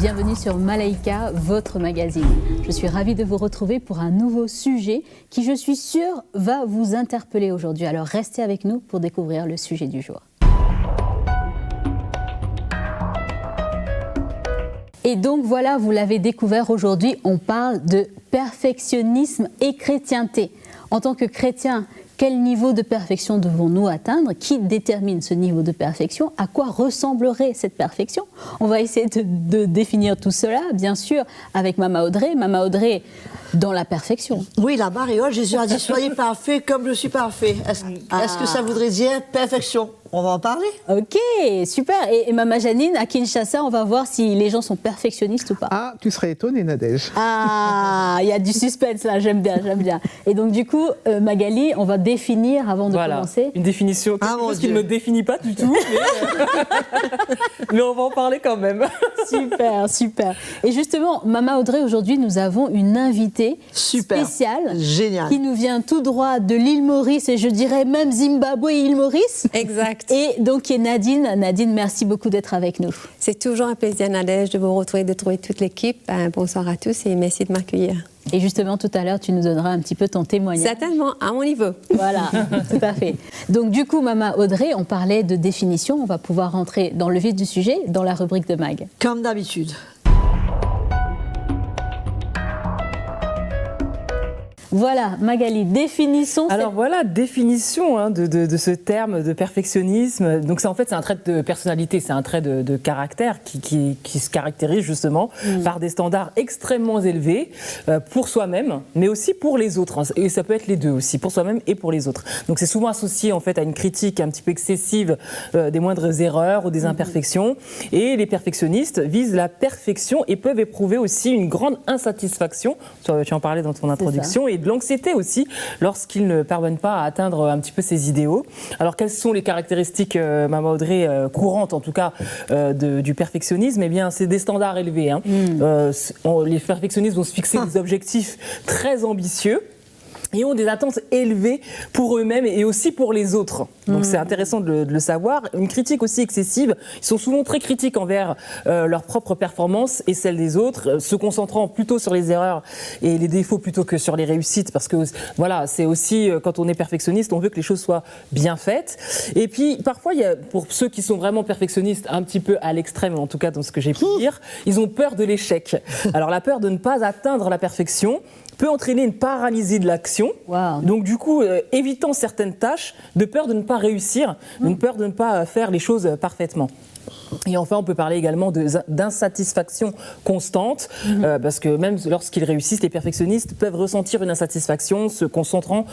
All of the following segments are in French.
Bienvenue sur Malaika, votre magazine. Je suis ravie de vous retrouver pour un nouveau sujet qui, je suis sûre, va vous interpeller aujourd'hui. Alors restez avec nous pour découvrir le sujet du jour. Et donc voilà, vous l'avez découvert aujourd'hui, on parle de perfectionnisme et chrétienté. En tant que chrétien, quel niveau de perfection devons-nous atteindre? Qui détermine ce niveau de perfection? À quoi ressemblerait cette perfection? On va essayer de définir tout cela, bien sûr, avec Mama Audrey. Mama Audrey, dans la perfection. Oui, la barre est haute. Jésus a dit, soyez parfaits comme je suis parfait. Est-ce que ça voudrait dire perfection? On va en parler. Ok, super. Et Mama Janine, à Kinshasa, on va voir si les gens sont perfectionnistes ou pas. Ah, tu serais étonnée, Nadège. Ah, il y a du suspense là, j'aime bien, j'aime bien. Et donc du coup, Magali, on va définir avant de commencer. Une définition, quelque chose qui ne me définit pas du tout, mais on va en parler quand même. Super, super. Et justement, Mama Audrey, aujourd'hui, nous avons une invitée spéciale. Génial. Qui nous vient tout droit de l'île Maurice, et je dirais même Zimbabwe et île Maurice. Exact. Et donc, qui est Nadine. Nadine, merci beaucoup d'être avec nous. C'est toujours un plaisir, Nadège, de vous retrouver, de trouver toute l'équipe. Bonsoir à tous et merci de m'accueillir. Et justement, tout à l'heure, tu nous donneras un petit peu ton témoignage. Certainement, à mon niveau. Voilà, tout à fait. Donc, du coup, Mama Audrey, on parlait de définition. On va pouvoir rentrer dans le vif du sujet, dans la rubrique de Mag. Comme d'habitude. Voilà, Magali, définissons. Alors voilà, définition de ce terme de perfectionnisme. Donc c'est un trait de personnalité, c'est un trait de caractère qui se caractérise justement par des standards extrêmement élevés pour soi-même, mais aussi pour les autres. Et ça peut être les deux aussi, pour soi-même et pour les autres. Donc c'est souvent associé en fait à une critique un petit peu excessive des moindres erreurs ou des imperfections. Et les perfectionnistes visent la perfection et peuvent éprouver aussi une grande insatisfaction. Tu en parlais dans ton introduction. Et de l'anxiété aussi lorsqu'ils ne parviennent pas à atteindre un petit peu ces idéaux. Alors quelles sont les caractéristiques, Mama Audrey, courantes en tout cas du perfectionnisme? Eh bien c'est des standards élevés. Les perfectionnistes vont se fixer des objectifs très ambitieux et ont des attentes élevées pour eux-mêmes et aussi pour les autres. Donc c'est intéressant de le savoir. Une critique aussi excessive. Ils sont souvent très critiques envers leur propre performance et celle des autres, se concentrant plutôt sur les erreurs et les défauts plutôt que sur les réussites. Parce que voilà, c'est aussi, quand on est perfectionniste, on veut que les choses soient bien faites. Et puis parfois, il y a, pour ceux qui sont vraiment perfectionnistes, un petit peu à l'extrême, en tout cas dans ce que j'ai pu dire, ils ont peur de l'échec. Alors la peur de ne pas atteindre la perfection peut entraîner une paralysie de l'action. Wow. Donc du coup, évitant certaines tâches, de peur de ne pas réussir, de peur de ne pas faire les choses parfaitement. Et enfin, on peut parler également d'insatisfaction constante, parce que même lorsqu'ils réussissent, les perfectionnistes peuvent ressentir une insatisfaction, se concentrant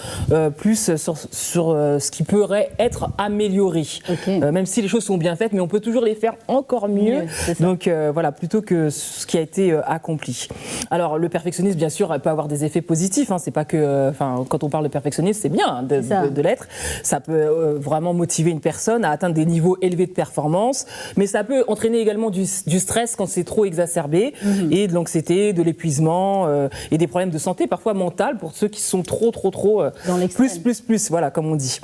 plus sur ce qui pourrait être amélioré. Okay. Même si les choses sont bien faites, mais on peut toujours les faire encore mieux. Donc voilà, plutôt que ce qui a été accompli. Alors le perfectionnisme, bien sûr, peut avoir des effets positifs. C'est pas que, quand on parle de perfectionnisme, c'est bien de l'être. Ça peut vraiment motiver une personne à atteindre des niveaux élevés de performance. Mais ça peut entraîner également du stress quand c'est trop exacerbé et de l'anxiété, de l'épuisement et des problèmes de santé parfois mentale pour ceux qui sont trop dans plus, voilà, comme on dit.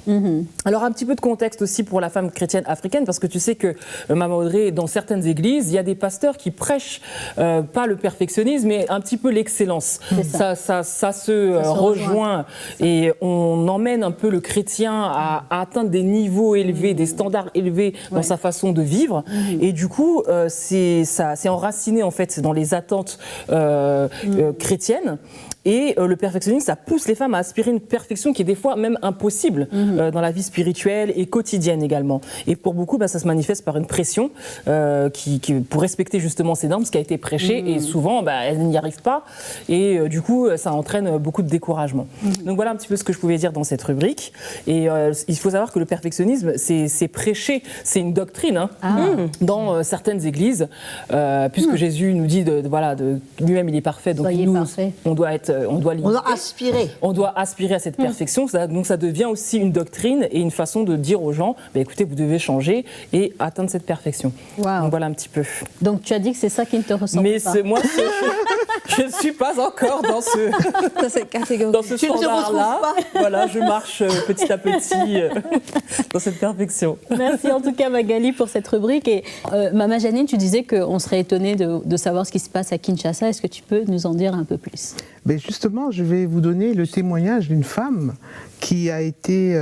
Alors un petit peu de contexte aussi pour la femme chrétienne africaine, parce que tu sais que, Mama Audrey, dans certaines églises, il y a des pasteurs qui prêchent pas le perfectionnisme, mais un petit peu l'excellence. Ça se rejoint et on emmène un peu le chrétien à atteindre des niveaux élevés, des standards élevés dans sa façon de vivre. Et du coup, c'est enraciné en fait dans les attentes chrétiennes. Et le perfectionnisme, ça pousse les femmes à aspirer une perfection qui est des fois même impossible dans la vie spirituelle et quotidienne également. Et pour beaucoup, ça se manifeste par une pression pour respecter justement ces normes, ce qui a été prêché. Et souvent, elles n'y arrivent pas. Et du coup, ça entraîne beaucoup de découragement. Donc voilà un petit peu ce que je pouvais dire dans cette rubrique. Et il faut savoir que le perfectionnisme, c'est prêché, c'est une doctrine dans certaines églises, puisque Jésus nous dit lui-même il est parfait, donc nous on doit aspirer. On doit aspirer à cette perfection. Donc ça devient aussi une doctrine et une façon de dire aux gens, écoutez, vous devez changer et atteindre cette perfection. Wow. Donc voilà un petit peu. Donc tu as dit que c'est ça qui ne te ressemble pas. Mais moi, Je ne suis pas encore dans cette catégorie. Dans ce Tu ne te standard-là. retrouves pas. Voilà, je marche petit à petit dans cette perfection. Merci en tout cas Magali pour cette rubrique. Et Maman Janine, tu disais qu'on serait étonné de savoir ce qui se passe à Kinshasa. Est-ce que tu peux nous en dire un peu plus? Ben justement, je vais vous donner le témoignage d'une femme qui a été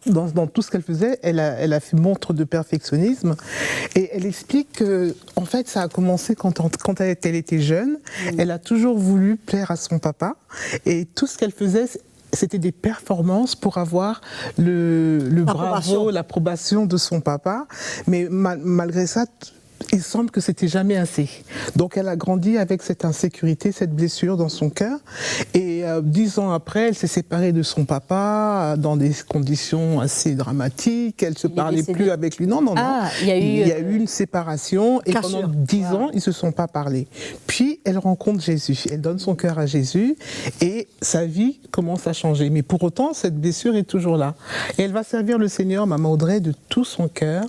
dans tout ce qu'elle faisait, elle a fait montre de perfectionnisme, et elle explique que en fait ça a commencé quand elle était jeune. Elle a toujours voulu plaire à son papa, et tout ce qu'elle faisait, c'était des performances pour avoir le bravo, l'approbation de son papa, mais malgré ça, il semble que c'était jamais assez. Donc elle a grandi avec cette insécurité, cette blessure dans son cœur. Et 10 ans après, elle s'est séparée de son papa dans des conditions assez dramatiques. Elle ne se parlait plus avec lui. Non. Il y a eu une séparation. Et pendant 10 ans, ils ne se sont pas parlé. Puis elle rencontre Jésus. Elle donne son cœur à Jésus. Et sa vie commence à changer. Mais pour autant, cette blessure est toujours là. Et elle va servir le Seigneur, Maman Audrey, de tout son cœur.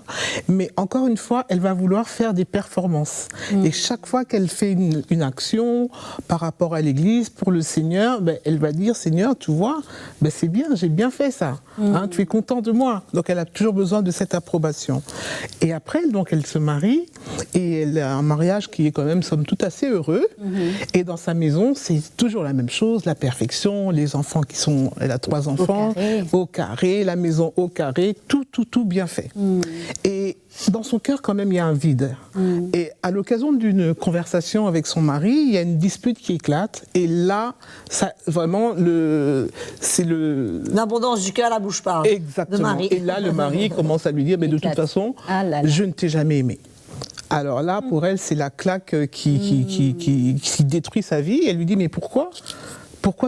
Mais encore une fois, elle va vouloir faire des performances. Et chaque fois qu'elle fait une action par rapport à l'Église, pour le Seigneur, elle va dire, Seigneur, tu vois, c'est bien, j'ai bien fait ça. Hein, tu es content de moi. Donc elle a toujours besoin de cette approbation. Et après, donc, elle se marie, et elle a un mariage qui est quand même, somme toute, assez heureux. Et dans sa maison, c'est toujours la même chose, la perfection, les enfants elle a 3 enfants, au carré, la maison au carré, tout bien fait. Et dans son cœur, quand même, il y a un vide. Et à l'occasion d'une conversation avec son mari, il y a une dispute qui éclate. Et là, ça, vraiment, c'est l'abondance du cœur, la bouche parle. Exactement. Et là, le mari commence à lui dire, mais de toute façon, je ne t'ai jamais aimé. Alors là, pour elle, c'est la claque qui détruit sa vie. Elle lui dit, mais pourquoi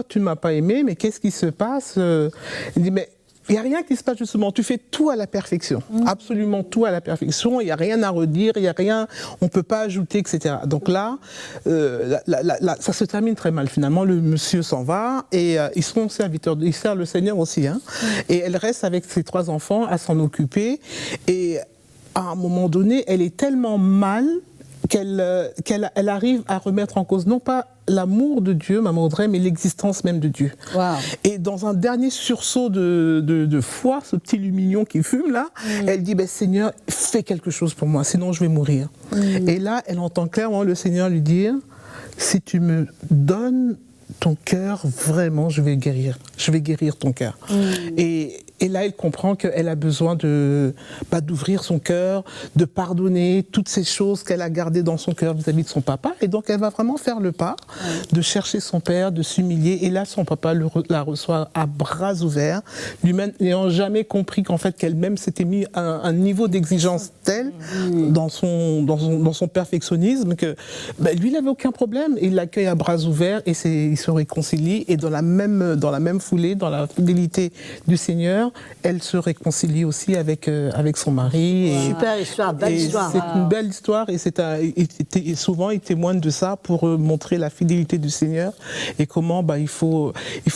tu ne m'as pas aimé? Mais qu'est-ce qui se passe? Elle dit, mais il n'y a rien qui se passe justement, tu fais tout à la perfection, absolument tout à la perfection, il n'y a rien à redire, il n'y a rien, on ne peut pas ajouter, etc. Donc là, ça se termine très mal finalement, le monsieur s'en va et ils sont serviteurs, il sert le Seigneur aussi, hein, et elle reste avec ses 3 enfants à s'en occuper, et à un moment donné, elle est tellement mal qu'elle arrive à remettre en cause, non pas l'amour de Dieu, Maman Audrey, mais l'existence même de Dieu. Wow. Et dans un dernier sursaut de foi, ce petit lumignon qui fume là, elle dit, Seigneur, fais quelque chose pour moi, sinon je vais mourir. Et là, elle entend clairement le Seigneur lui dire, si tu me donnes ton cœur, vraiment, je vais guérir ton cœur. Et là, elle comprend qu'elle a besoin d'ouvrir son cœur, de pardonner toutes ces choses qu'elle a gardées dans son cœur vis-à-vis de son papa. Et donc, elle va vraiment faire le pas de chercher son père, de s'humilier. Et là, son papa la reçoit à bras ouverts, lui-même n'ayant jamais compris qu'en fait, qu'elle-même s'était mis à un niveau d'exigence tel dans son perfectionnisme que lui, il n'avait aucun problème. Il l'accueille à bras ouverts et ils se réconcilient. Et dans la même foulée, dans la fidélité du Seigneur, elle se réconcilie aussi avec son mari. Et, super histoire, belle histoire. C'est une belle histoire et souvent il témoigne de ça pour montrer la fidélité du Seigneur et comment il faut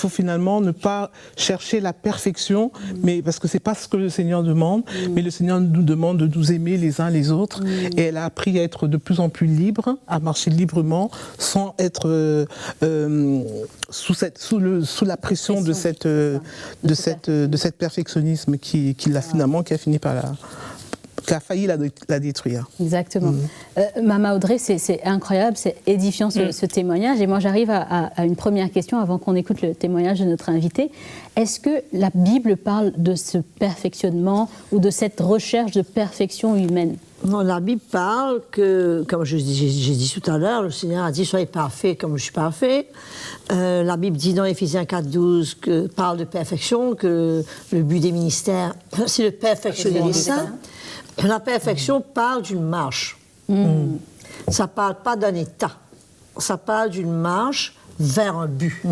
finalement ne pas chercher la perfection, mais parce que c'est pas ce que le Seigneur demande, mais le Seigneur nous demande de nous aimer les uns les autres. Et elle a appris à être de plus en plus libre, à marcher librement, sans être sous la pression de cette perfectionnisme qui a fini par qui a failli la détruire. Exactement. Maman Audrey, c'est incroyable, c'est édifiant ce témoignage. Et moi, j'arrive à une première question avant qu'on écoute le témoignage de notre invité. Est-ce que la Bible parle de ce perfectionnement ou de cette recherche de perfection humaine? Non, la Bible parle que, comme j'ai dit tout à l'heure, le Seigneur a dit « Soyez parfaits comme je suis parfait ». La Bible dit dans Éphésiens 4,12 que parle de perfection, que le but des ministères, c'est de perfectionner les saints. La perfection parle d'une marche. Ça ne parle pas d'un état. Ça parle d'une marche vers un but.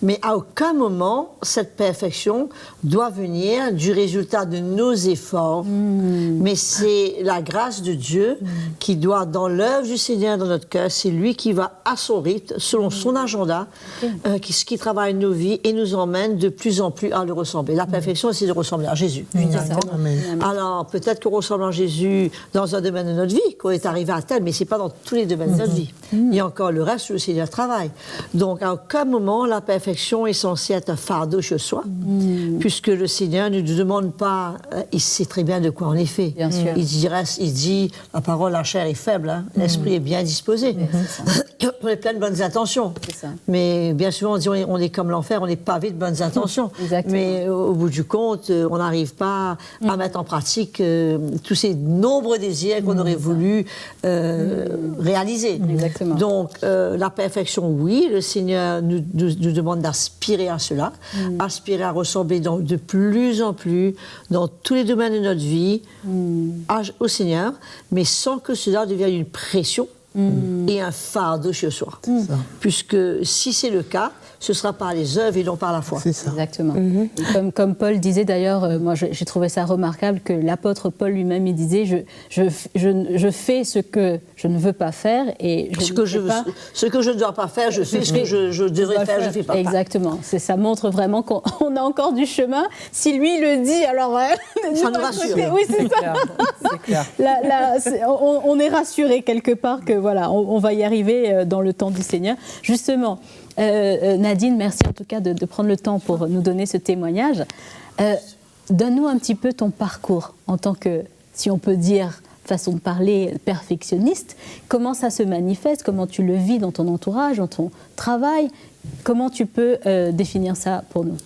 Mais à aucun moment, cette perfection doit venir du résultat de nos efforts. Mais c'est la grâce de Dieu qui doit, dans l'œuvre du Seigneur dans notre cœur, c'est lui qui va à son rythme, selon son agenda, qui travaille nos vies et nous emmène de plus en plus à le ressembler. La perfection, c'est de ressembler à Jésus, finalement. Alors, peut-être qu'on ressemble à Jésus dans un domaine de notre vie, qu'on est arrivé à tel, mais ce n'est pas dans tous les domaines de notre vie. Il y a encore le reste où le Seigneur travaille. Donc, à aucun moment, la perfection est censée être un fardeau chez soi, puisque le Seigneur ne nous demande pas, il sait très bien de quoi on est fait. Bien sûr. Il dit, la parole, la chair est faible, l'esprit est bien disposé. On est plein de bonnes intentions. Mais bien souvent, on dit, on est comme l'enfer, on est pavé de bonnes intentions. Mais au bout du compte, on n'arrive pas à mettre en pratique tous ces nombreux désirs qu'on aurait voulu réaliser. Donc, la perfection, oui, le Seigneur nous demande d'aspirer à cela, aspirer à ressembler de plus en plus dans tous les domaines de notre vie au Seigneur, mais sans que cela devienne une pression et un fardeau chez soi. Puisque si c'est le cas, ce sera par les œuvres et non par la foi. C'est ça. Exactement. Comme Paul disait d'ailleurs, moi j'ai trouvé ça remarquable que l'apôtre Paul lui-même il disait je fais ce que je ne veux pas faire et ce que je ne dois pas faire, je fais ce que je devrais faire, je ne fais pas. Exactement. Ça montre vraiment qu'on a encore du chemin. Si lui le dit, alors ça nous rassure. Oui, c'est ça. C'est clair. On est rassuré quelque part que voilà, on va y arriver dans le temps du Seigneur. Justement. Nadine, merci en tout cas de prendre le temps pour nous donner ce témoignage. Donne-nous un petit peu ton parcours en tant que, si on peut dire, façon de parler, perfectionniste. Comment ça se manifeste? Comment tu le vis dans ton entourage, dans ton travail? Comment tu peux définir ça pour nous?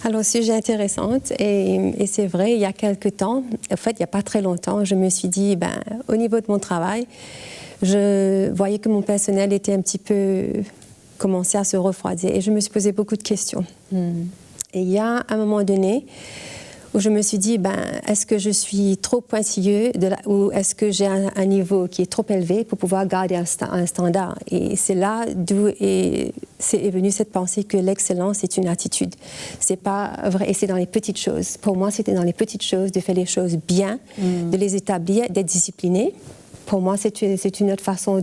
Alors, sujet intéressant, et c'est vrai, il y a quelque temps, en fait, il n'y a pas très longtemps, je me suis dit, au niveau de mon travail, je voyais que mon personnel était un petit peu commençait à se refroidir, et je me suis posé beaucoup de questions. Et il y a un moment donné où je me suis dit, est-ce que je suis trop pointilleux ou est-ce que j'ai un niveau qui est trop élevé pour pouvoir garder un standard? Et c'est là d'où est venue cette pensée que l'excellence est une attitude. C'est pas vrai, et c'est dans les petites choses. Pour moi, c'était dans les petites choses, de faire les choses bien, de les établir, d'être discipliné. Pour moi, c'est une autre façon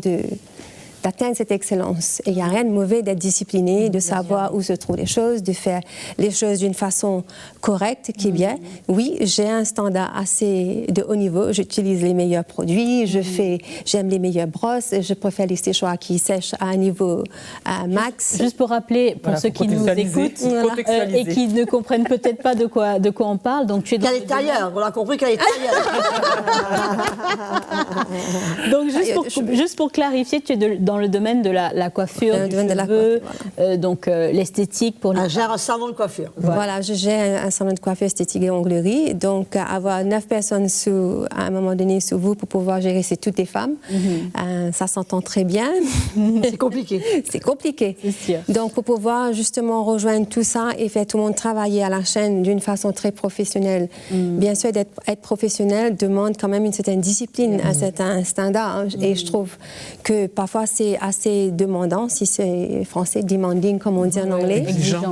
d'atteindre cette excellence. Et il n'y a rien de mauvais d'être discipliné, de savoir où se trouvent les choses, de faire les choses d'une façon correcte, qui est bien. Oui, j'ai un standard assez de haut niveau. J'utilise les meilleurs produits, j'aime les meilleures brosses, je préfère les séchoirs qui sèchent à un niveau max. Juste pour rappeler, pour ceux qui nous écoutent et qui ne comprennent peut-être pas de quoi on parle, donc tu es dans qu'elle est tailleur, on a compris qu'elle est tailleur. Donc juste pour clarifier, tu es dans le domaine de la coiffure, du cheveu, donc l'esthétique pour les... Elle gère un salon de coiffure. Voilà, je gère un salon de coiffure, esthétique et onglerie. Donc, avoir 9 personnes à un moment donné sous vous pour pouvoir gérer, c'est toutes des femmes. Ça s'entend très bien. C'est compliqué. C'est compliqué. C'est sûr. Donc, pour pouvoir justement rejoindre tout ça et faire tout le monde travailler à la chaîne d'une façon très professionnelle. Bien sûr, être professionnel demande quand même une certaine discipline, un certain standard. Et je trouve que parfois, c'est assez demandant, si c'est français, demanding, comme on dit en anglais.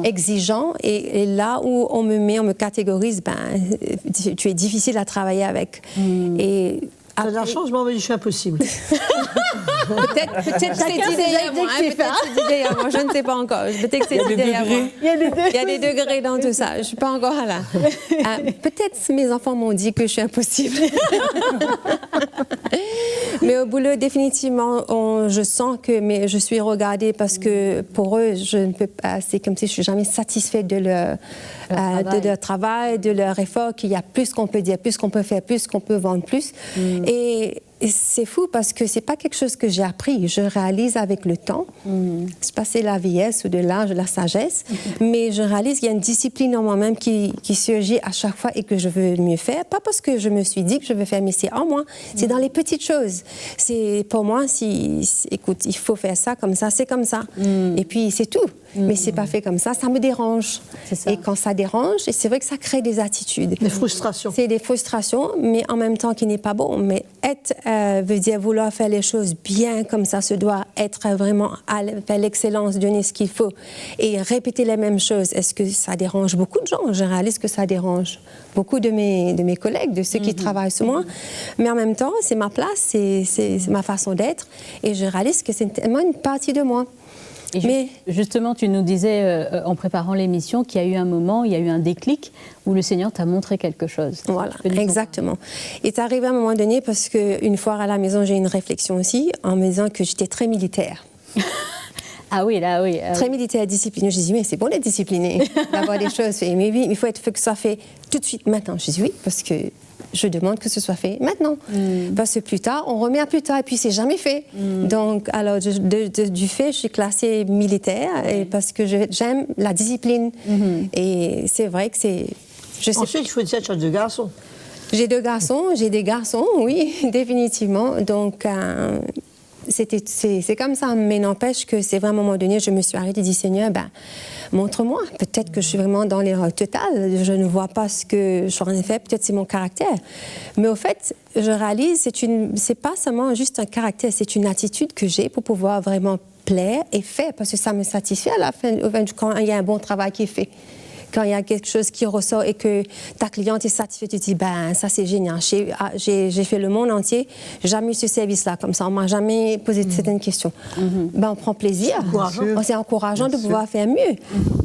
Exigeant. Et là où on me catégorise, tu es difficile à travailler avec. Et après, de la chance, je m'en vais, je suis impossible. Peut-être c'est dit derrière moi. Je ne sais pas encore. Peut-être que c'est dit derrière moi. Il y a des degrés dans tout ça. Je ne suis pas encore là. Peut-être mes enfants m'ont dit que je suis impossible. Mais au boulot, définitivement, je sens que je suis regardée parce que pour eux, je ne peux pas. C'est comme si je ne suis jamais satisfaite de leur travail, de leur effort, qu'il y a plus qu'on peut dire, plus qu'on peut faire, plus qu'on peut vendre plus. Et c'est fou parce que c'est pas quelque chose que j'ai appris. Je réalise avec le temps. C'est pas la vieillesse ou de l'âge, de la sagesse, mais je réalise qu'il y a une discipline en moi-même qui surgit à chaque fois et que je veux mieux faire. Pas parce que je me suis dit que je veux faire, mais c'est en moi. C'est dans les petites choses. C'est pour moi, écoute, il faut faire ça comme ça, c'est comme ça. Et puis c'est tout. mais c'est pas fait comme ça me dérange. Et quand ça dérange, c'est vrai que ça crée des attitudes. Des frustrations. C'est des frustrations, mais en même temps qui n'est pas bon. Mais être veut dire vouloir faire les choses bien comme ça se doit, être vraiment à l'excellence, donner ce qu'il faut et répéter les mêmes choses. Est-ce que ça dérange beaucoup de gens? Je réalise que ça dérange beaucoup de mes collègues, de ceux qui travaillent sur moi. Mais en même temps, c'est ma place, c'est ma façon d'être. Et je réalise que c'est tellement une partie de moi. Et justement, tu nous disais en préparant l'émission qu'il y a eu un moment, il y a eu un déclic où le Seigneur t'a montré quelque chose. Voilà, exactement. Et c'est arrivé à un moment donné parce qu'une fois à la maison, j'ai eu une réflexion aussi en me disant que j'étais très militaire. Ah oui, là, oui. Très militaire, discipliné. Je dis, mais c'est bon d'être discipliné, d'avoir des choses faites. Mais oui, il faut que ça soit fait tout de suite, maintenant. Je dis oui, parce que je demande que ce soit fait maintenant. Parce que plus tard, on remet à plus tard, et puis c'est jamais fait. Donc, alors, du fait, je suis classée militaire, et parce que j'aime la discipline. Et c'est vrai que c'est... Ensuite, il faut dire que tu as 2 garçons. J'ai 2 garçons, j'ai des garçons, oui, définitivement. Donc... c'est comme ça, mais n'empêche que c'est vraiment à un moment donné, je me suis arrêtée et dit, Seigneur, montre-moi. Peut-être que je suis vraiment dans l'erreur totale. Je ne vois pas ce que je suis en train de faire. Peut-être c'est mon caractère. Mais au fait, je réalise, c'est pas seulement juste un caractère, c'est une attitude que j'ai pour pouvoir vraiment plaire et faire, parce que ça me satisfait à la fin, quand il y a un bon travail qui est fait. Quand il y a quelque chose qui ressort et que ta cliente est satisfaite, tu te dis, ça c'est génial. J'ai fait le monde entier, j'ai jamais eu ce service-là. Comme ça, on m'a jamais posé certaines questions. On prend plaisir. C'est encourageant de pouvoir faire mieux.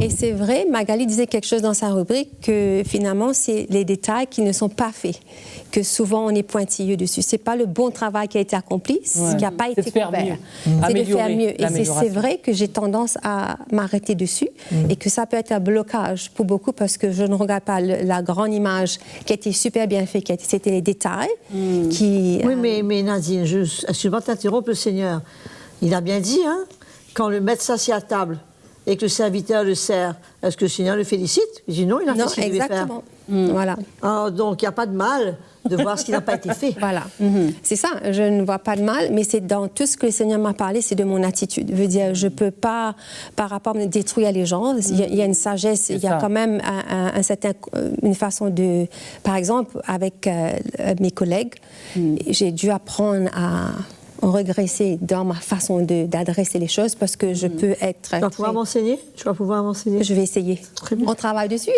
Et c'est vrai, Magali disait quelque chose dans sa rubrique que finalement, c'est les détails qui ne sont pas faits. Que souvent, on est pointilleux dessus. C'est pas le bon travail qui a été accompli, ce qui n'a pas été couvert. C'est de faire mieux. Et c'est vrai que j'ai tendance à m'arrêter dessus et que ça peut être un blocage pour beaucoup parce que je ne regarde pas la grande image qui a été super bien faite, c'était les détails qui... Oui, mais Nadine, excuse-moi de t'interrompre, le Seigneur, il a bien dit, hein, quand le maître s'assied à table et que le serviteur le sert, est-ce que le Seigneur le félicite? Il dit non, il a fait ce qu'il devait faire. Voilà. Alors, donc, il n'y a pas de mal de voir ce qui n'a pas été fait. Voilà. C'est ça, je ne vois pas de mal, mais c'est dans tout ce que le Seigneur m'a parlé, c'est de mon attitude. Je veux dire, je ne peux pas, par rapport à me détruire les gens, il y a une sagesse, il y a quand même une façon de... Par exemple, avec mes collègues, j'ai dû apprendre à regresser dans ma façon d'adresser les choses parce que je peux être... Tu vas pouvoir m'enseigner? Tu vas pouvoir m'enseigner? Je vais essayer. On travaille dessus.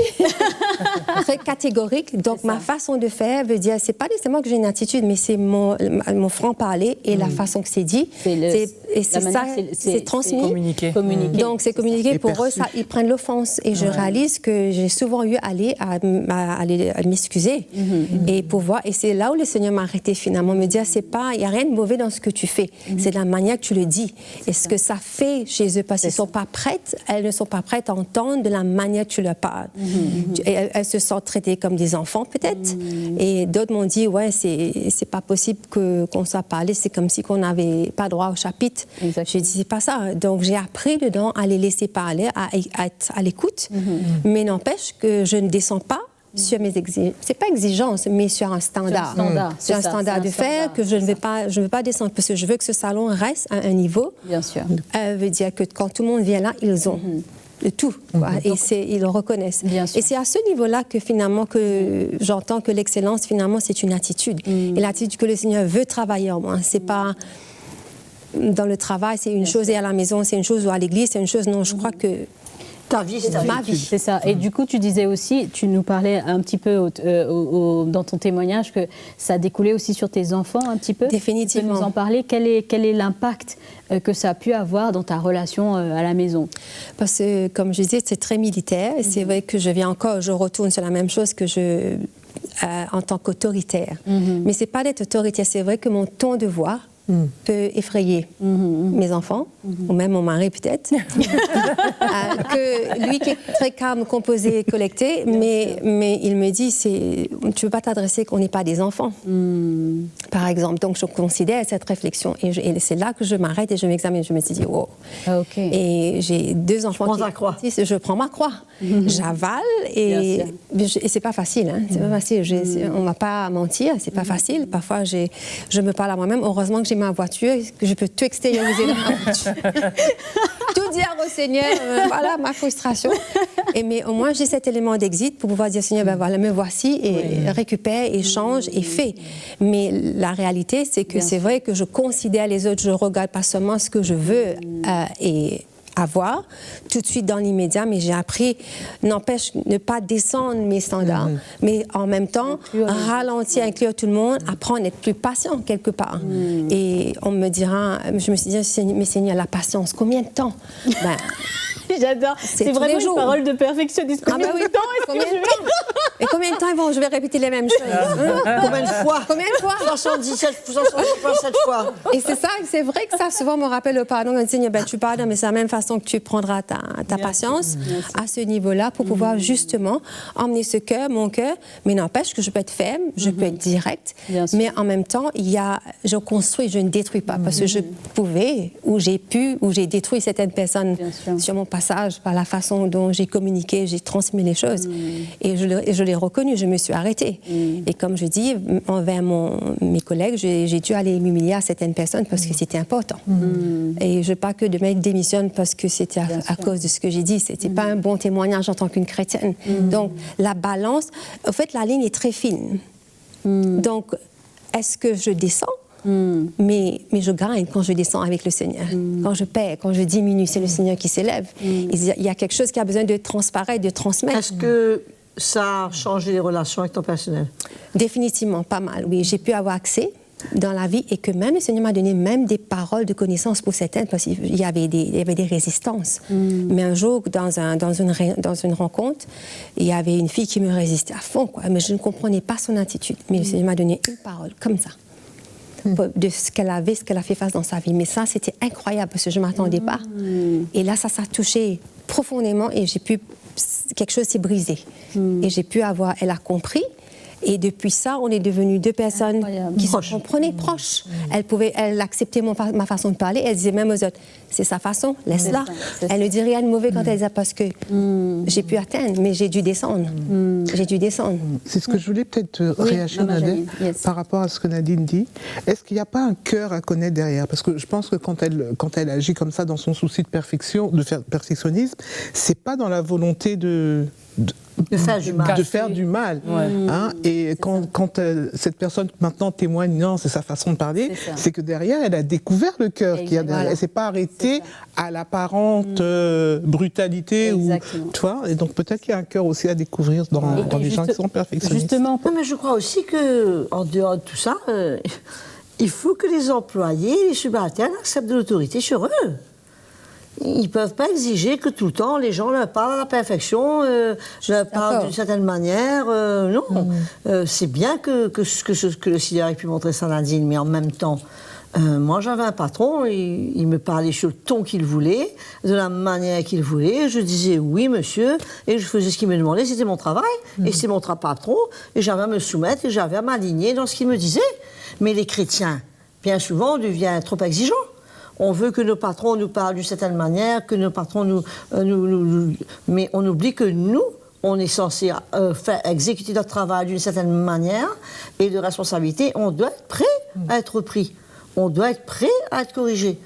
Très catégorique. Donc, ma façon de faire veut dire, c'est pas nécessairement que j'ai une attitude, mais c'est mon franc-parler et la façon que c'est dit. C'est transmis. Communiqué. Donc, c'est communiqué. Pour eux, ils prennent l'offense. Et je réalise que j'ai souvent eu à m'excuser et pouvoir... Et c'est là où le Seigneur m'a arrêté finalement, me dire, il n'y a rien de mauvais dans ce que tu fais. C'est la manière que tu le dis. Et ce que ça fait chez eux, parce qu'elles ne sont pas prêtes à entendre de la manière que tu leur parles. Elles se sentent traitées comme des enfants, peut-être. Et d'autres m'ont dit, ouais, c'est pas possible qu'on soit parlé, c'est comme si on n'avait pas droit au chapitre. J'ai dit, c'est pas ça. Donc, j'ai appris dedans à les laisser parler, à être à l'écoute. Mais n'empêche que je ne descends pas sur mes exigences, c'est pas exigence, mais sur un standard. Sur un standard de faire que je ne veux pas descendre parce que je veux que ce salon reste à un niveau. Bien sûr. Veut dire que quand tout le monde vient là, ils ont tout, et ils le reconnaissent. Et c'est à ce niveau-là que finalement que j'entends que l'excellence finalement c'est une attitude. Et l'attitude que le Seigneur veut travailler en moi. C'est pas dans le travail, c'est une chose, et à la maison, c'est une chose, ou à l'église, c'est une chose. Non, je crois que ta vie, c'est ma vie. C'est ça. Et du coup, tu disais aussi, tu nous parlais un petit peu dans ton témoignage que ça découlait aussi sur tes enfants un petit peu. Définitivement. Tu peux nous en parler? Quel est l'impact que ça a pu avoir dans ta relation à la maison? Parce que, comme je disais, c'est très militaire. Et c'est vrai que je retourne sur la même chose que en tant qu'autoritaire. Mais c'est pas d'être autoritaire. C'est vrai que mon ton de voix peut effrayer mes enfants, ou même mon mari peut-être, que lui qui est très calme, composé, collecté, mais il me dit, tu ne peux pas t'adresser qu'on n'est pas des enfants, par exemple. Donc je considère cette réflexion, et c'est là que je m'arrête et je m'examine. Je me suis dit, wow. Et j'ai 2 enfants. Je prends ma croix. J'avale, et c'est pas facile. Hein, c'est pas facile. On ne va pas mentir, c'est pas facile. Parfois, je me parle à moi-même. Heureusement que j'ai ma voiture, que je peux tout extérioriser dans ma voiture. Tout dire dire au Seigneur, voilà ma frustration. Mais au moins, j'ai cet élément d'exit pour pouvoir dire, Seigneur, ben voilà, me voici, et récupère, et change, et fait. Mais la réalité, c'est que c'est vrai que je considère les autres, je ne regarde pas seulement ce que je veux et avoir tout de suite dans l'immédiat, mais j'ai appris, n'empêche, ne pas descendre mes standards, mais en même temps, ralentir, inclure tout le monde, apprendre à être plus patient quelque part. Et on me dira, je me suis dit, mais Seigneur, la patience, combien de temps? Ben, j'adore. C'est vraiment une parole de perfectionniste. Combien de temps est-ce que Et combien de temps je vais répéter les mêmes choses? Combien de fois? 77 fois. Et c'est ça, c'est vrai que ça souvent me rappelle le pardon. On dit, ben, tu pardonnes, mais c'est la même façon que tu prendras ta patience à ce niveau-là pour pouvoir justement emmener ce cœur, mon cœur. Mais n'empêche que je peux être ferme, je peux être directe, mais en même temps, je construis, je ne détruis pas. Parce que je pouvais, ou j'ai détruit certaines personnes sur mon passage par la façon dont j'ai communiqué, j'ai transmis les choses. Et je l'ai reconnu, je me suis arrêtée. Et comme je dis, envers mes collègues, j'ai dû aller m'humilier à certaines personnes parce que c'était important. Et je ne veux pas que demain ils démissionnent parce que c'était à cause de ce que j'ai dit. Ce n'était pas un bon témoignage en tant qu'une chrétienne. Donc, la balance, en fait, la ligne est très fine. Donc, est-ce que je descends? Mais je gagne quand je descends avec le Seigneur. Quand je perds, quand je diminue, c'est le Seigneur qui s'élève. Il y a quelque chose qui a besoin de transparaître, de transmettre. Est-ce que ça a changé les relations avec ton personnel? Définitivement, pas mal, oui. J'ai pu avoir accès dans la vie et que même le Seigneur m'a donné même des paroles de connaissance pour certaines parce qu'il y avait des résistances. Mais un jour, dans une rencontre, il y avait une fille qui me résistait à fond, quoi. Mais je ne comprenais pas son attitude. Mais le Seigneur m'a donné une parole comme ça. De ce qu'elle avait, ce qu'elle a fait face dans sa vie. Mais ça, c'était incroyable parce que je ne m'attendais pas. Et là, ça touché profondément et quelque chose s'est brisé. Et j'ai pu avoir, elle a compris. Et depuis ça, on est devenus deux personnes qui se comprenaient proches. Elle acceptait ma façon de parler. Elle disait même aux autres, c'est sa façon, laisse-la. Elle ne dit rien de mauvais quand elle disait parce que j'ai pu atteindre, mais j'ai dû descendre. J'ai dû descendre. C'est ce que je voulais peut-être réagir, Nadège, par rapport à ce que Nadine dit. Est-ce qu'il n'y a pas un cœur à connaître derrière? Parce que je pense que quand elle agit comme ça dans son souci de perfectionnisme, c'est pas dans la volonté de faire du mal. Hein, et quand cette personne maintenant témoigne, non, c'est sa façon de parler, c'est que derrière, elle a découvert le cœur qu'il y a derrière. Elle ne s'est pas arrêtée à l'apparente brutalité. Tu vois, et donc peut-être qu'il y a un cœur aussi à découvrir dans les gens qui sont perfectionnistes. Justement. Non, mais je crois aussi qu'en dehors de tout ça, il faut que les employés, les subalternes acceptent de l'autorité sur eux. Ils ne peuvent pas exiger que tout le temps les gens leur parlent à la perfection, leur parlent d'une certaine manière. Non, c'est bien que le Seigneur ait pu montrer ça à Nadine, mais en même temps, moi j'avais un patron, il me parlait sur le ton qu'il voulait, de la manière qu'il voulait. Je disais oui monsieur, et je faisais ce qu'il me demandait, c'était mon travail, et c'était mon patron, et j'avais à me soumettre, et j'avais à m'aligner dans ce qu'il me disait. Mais les chrétiens, bien souvent, on devient trop exigeants. On veut que nos patrons nous parlent d'une certaine manière, que nos patrons mais on oublie que nous, on est censé faire exécuter notre travail d'une certaine manière et de responsabilité. On doit être prêt à être pris. On doit être prêt à être corrigé.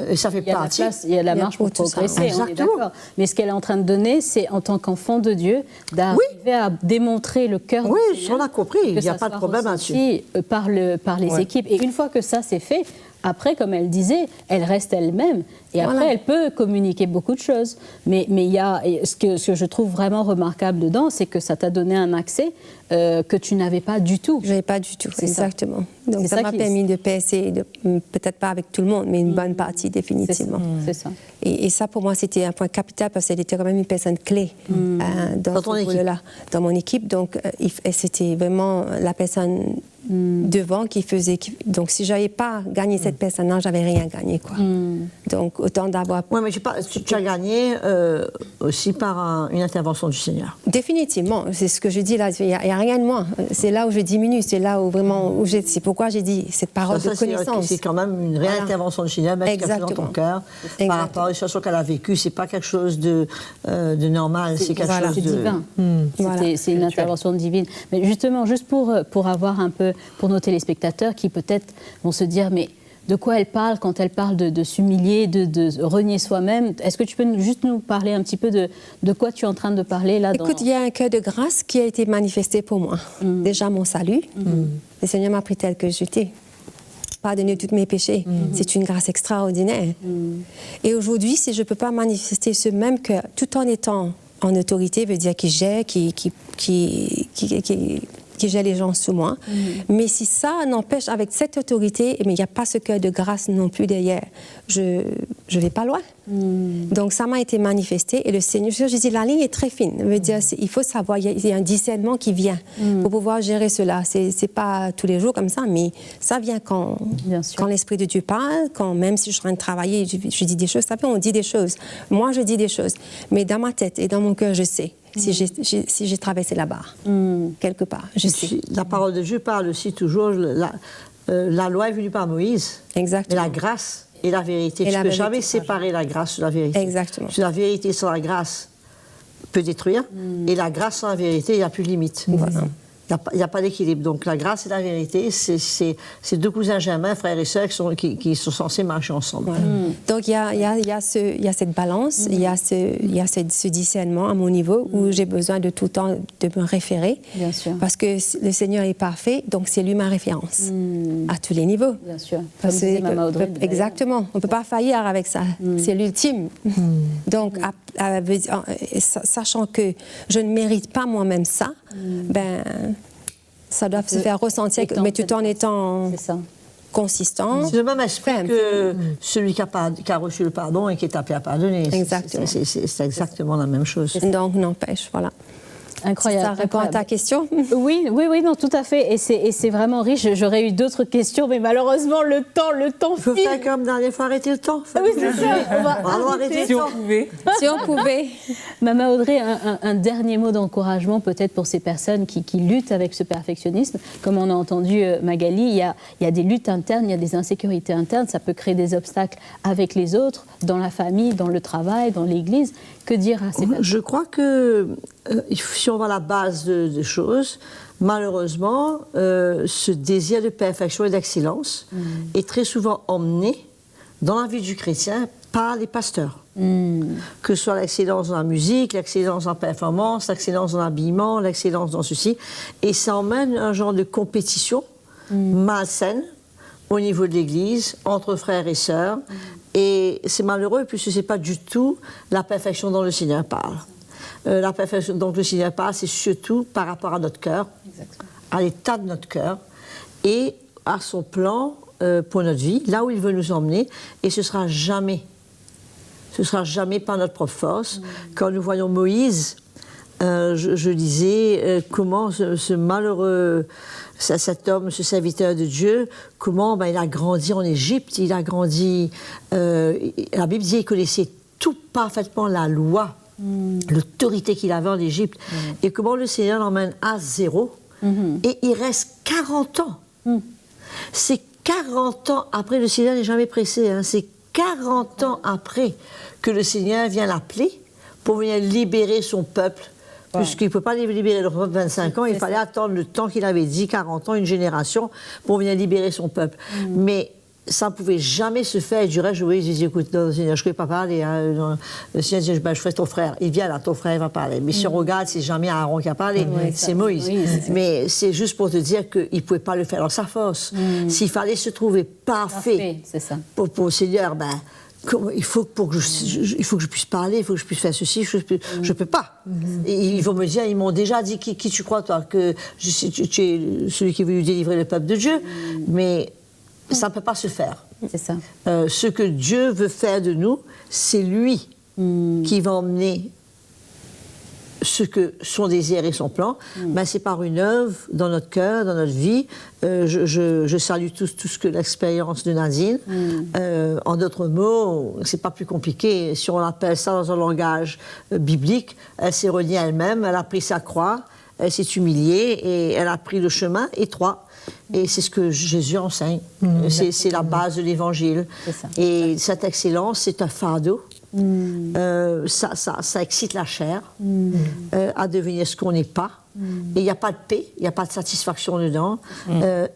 Et ça fait partie. Il y a la marche pour progresser, on est d'accord. Mais ce qu'elle est en train de donner, c'est en tant qu'enfant de Dieu, d'arriver à démontrer le cœur. Oui, on a compris. Il n'y a pas de problème là-dessus. Par les équipes. Et une fois que ça c'est fait, après, comme elle disait, elle reste elle-même. Et après, elle peut communiquer beaucoup de choses. Mais il y a ce que je trouve vraiment remarquable dedans, c'est que ça t'a donné un accès que tu n'avais pas du tout. Je n'avais pas du tout, exactement. Donc ça m'a permis de percer, peut-être pas avec tout le monde, mais une bonne partie, définitivement. C'est ça. Et ça, pour moi, c'était un point capital parce qu'elle était quand même une personne clé dans ce rôle-là, dans mon équipe. Donc, c'était vraiment la personne devant qui faisait... Donc, si je n'avais pas gagné cette personne-là, je n'avais rien gagné, quoi. Donc, autant d'avoir... Oui, mais tu as gagné aussi par une intervention du Seigneur. Définitivement. C'est ce que je dis là. Il n'y a rien de moi. C'est là où je diminue. C'est là où vraiment... c'est pourquoi j'ai dit cette parole de connaissance. C'est quand même une réelle intervention du Seigneur, même qui a fait dans ton cœur. Par rapport à la situation qu'elle a vécue, c'est pas quelque chose de normal. C'est quelque chose de... divin. C'est une intervention divine. Mais justement, juste pour avoir un peu... Pour nos téléspectateurs qui peut-être vont se dire, mais de quoi elle parle quand elle parle de s'humilier, de renier soi-même. Est-ce que tu peux juste nous parler un petit peu de quoi tu es en train de parler là? Écoute, il y a un cœur de grâce qui a été manifesté pour moi. Déjà, mon salut. Le Seigneur m'a pris tel que j'étais. Pardonner tous mes péchés. C'est une grâce extraordinaire. Et aujourd'hui, si je ne peux pas manifester ce même cœur, tout en étant en autorité, veut dire que j'ai, qui gère les gens sous moi. Mais si ça n'empêche, avec cette autorité, mais il n'y a pas ce cœur de grâce non plus derrière, je ne vais pas loin. Donc ça m'a été manifesté et le Seigneur, je dis, la ligne est très fine. Veut dire, il faut savoir, il y a un discernement qui vient pour pouvoir gérer cela. C'est pas tous les jours comme ça, mais ça vient quand l'Esprit de Dieu parle, quand même si je suis en train de travailler, je dis des choses. Ça fait, on dit des choses. Moi, je dis des choses. Mais dans ma tête et dans mon cœur, je sais. Si j'ai traversé la barre, quelque part, je sais. La parole de Dieu parle aussi toujours, la loi est venue par Moïse. Exactement. Et la grâce et la vérité. Tu ne peux jamais séparer la grâce de la vérité. Exactement. La vérité sans la grâce peut détruire, et la grâce sans la vérité, il n'y a plus de limite. Voilà. Il n'y a pas d'équilibre. Donc la grâce et la vérité, c'est deux cousins germains, frères et sœurs, qui sont censés marcher ensemble. Voilà. Donc il y a cette balance, il y a ce discernement à mon niveau où j'ai besoin de tout le temps de me référer. Bien sûr. Parce que le Seigneur est parfait, donc c'est lui ma référence. À tous les niveaux. Bien sûr. Comme disait Maman Audrey, exactement. On ne peut pas faillir avec ça. C'est l'ultime. Donc, sachant que je ne mérite pas moi-même ça, ça doit se faire ressentir, mais tout en étant consistant. C'est le même esprit que celui qui a reçu le pardon et qui est appelé à pardonner. Exactement. C'est exactement la même chose. Donc, n'empêche, voilà. Incroyable. Ça répond à ta question? Oui, non, tout à fait. Et c'est vraiment riche. J'aurais eu d'autres questions, mais malheureusement, le temps file. Il faut faire comme dernière fois, arrêter le temps. Oui, c'est ça. On va arrêter le temps. Si on pouvait. Maman Audrey, un dernier mot d'encouragement peut-être pour ces personnes qui luttent avec ce perfectionnisme. Comme on a entendu Magali, il y a des luttes internes, il y a des insécurités internes. Ça peut créer des obstacles avec les autres, dans la famille, dans le travail, dans l'église. Que dire à ces personnes? Je crois que si on va à la base des choses, malheureusement, ce désir de perfection et d'excellence est très souvent emmené dans la vie du chrétien par les pasteurs. Que ce soit l'excellence dans la musique, l'excellence dans la performance, l'excellence dans l'habillement, l'excellence dans ceci. Et ça emmène un genre de compétition malsaine au niveau de l'Église, entre frères et sœurs. Et c'est malheureux puisque ce n'est pas du tout la perfection dont le Seigneur parle. La perfection dont le Seigneur parle, c'est surtout par rapport à notre cœur, à l'état de notre cœur et à son plan pour notre vie, là où il veut nous emmener. Et ce ne sera jamais par notre propre force. Quand nous voyons Moïse, je disais comment ce malheureux, cet homme, ce serviteur de Dieu, comment il a grandi en Égypte, il a grandi, la Bible dit qu'il connaissait tout parfaitement la loi, l'autorité qu'il avait en Égypte, et comment le Seigneur l'emmène à zéro, et il reste 40 ans. C'est 40 ans après, le Seigneur n'est jamais pressé, c'est 40 ans après que le Seigneur vient l'appeler pour venir libérer son peuple. Puisqu'il ne peut pas libérer le peuple 25 ans, il fallait attendre le temps qu'il avait dit, 40 ans, une génération, pour venir libérer son peuple. Mais ça ne pouvait jamais se faire. Et du reste, je disais, écoute, non, Seigneur, je ne peux pas parler. Le Seigneur dit, je ferai ton frère. Il vient là, ton frère, il va parler. Mais si on regarde, c'est jamais Aaron qui a parlé, c'est Moïse. Mais c'est juste pour te dire qu'il ne pouvait pas le faire dans sa force. S'il fallait se trouver parfait pour le Seigneur, il faut que je puisse parler, il faut que je puisse faire ceci, je ne peux pas. Et ils vont me dire, ils m'ont déjà dit, qui tu crois, toi, que tu es celui qui veut délivrer le peuple de Dieu, mais ça ne peut pas se faire. C'est ça. Ce que Dieu veut faire de nous, c'est lui qui va emmener ce que son désir et son plan, c'est par une œuvre dans notre cœur, dans notre vie. Je salue tout ce que l'expérience de Nadine. En d'autres mots, c'est pas plus compliqué. Si on appelle ça dans un langage biblique, elle s'est reliée à elle-même, elle a pris sa croix, elle s'est humiliée et elle a pris le chemin étroit. Et c'est ce que Jésus enseigne. C'est la base de l'Évangile. Et cette excellence, c'est un fardeau. Ça excite la chair à devenir ce qu'on n'est pas. Et il n'y a pas de paix, il n'y a pas de satisfaction dedans.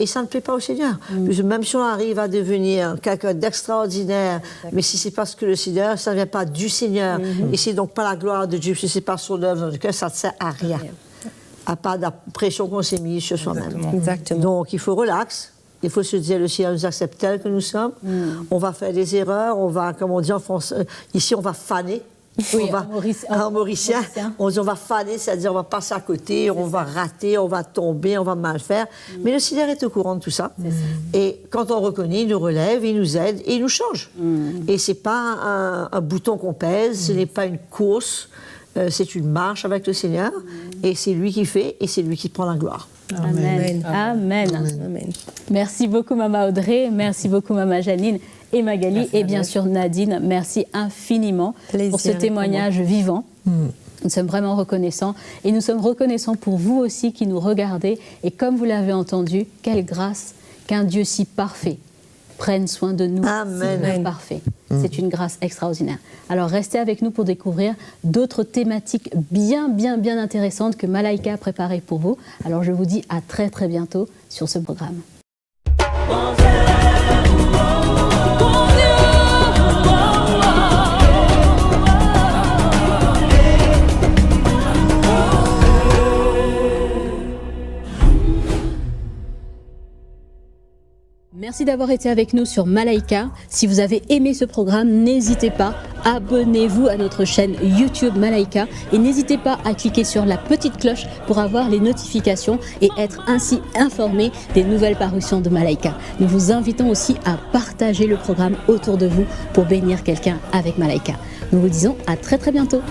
Et ça ne plaît pas au Seigneur. Même si on arrive à devenir quelqu'un d'extraordinaire, mais si c'est parce que le Seigneur, ça ne vient pas du Seigneur, et c'est donc pas la gloire de Dieu, si c'est pas son œuvre dans notre cœur, ça ne sert à rien. À part de la pression qu'on s'est mise sur soi-même. Exactement. Donc il faut relax. Il faut se dire, le Seigneur nous accepte tel que nous sommes. On va faire des erreurs, on va, comme on dit en français, ici on va faner. Oui, en mauricien, on va faner, c'est-à-dire on va passer à côté, on va rater, on va tomber, on va mal faire. Mais le Seigneur est au courant de tout ça. Et quand on reconnaît, il nous relève, il nous aide et il nous change. Et c'est pas un bouton qu'on pèse, ce n'est pas une course, c'est une marche avec le Seigneur. Et c'est lui qui fait et c'est lui qui prend la gloire. Amen. Amen. Amen. Merci beaucoup, Maman Audrey. Merci beaucoup, Maman Janine et Magali. Merci, et bien sûr, Nadine, merci infiniment pour ce témoignage vivant. Nous sommes vraiment reconnaissants. Et nous sommes reconnaissants pour vous aussi qui nous regardez. Et comme vous l'avez entendu, quelle grâce qu'un Dieu si parfait prenne soin de nous. Amen. Si parfait. C'est une grâce extraordinaire. Alors restez avec nous pour découvrir d'autres thématiques bien intéressantes que Malaika a préparées pour vous. Alors je vous dis à très bientôt sur ce programme. Merci d'avoir été avec nous sur Malaika. Si vous avez aimé ce programme, n'hésitez pas, abonnez-vous à notre chaîne YouTube Malaika et n'hésitez pas à cliquer sur la petite cloche pour avoir les notifications et être ainsi informé des nouvelles parutions de Malaika. Nous vous invitons aussi à partager le programme autour de vous pour bénir quelqu'un avec Malaika. Nous vous disons à très bientôt.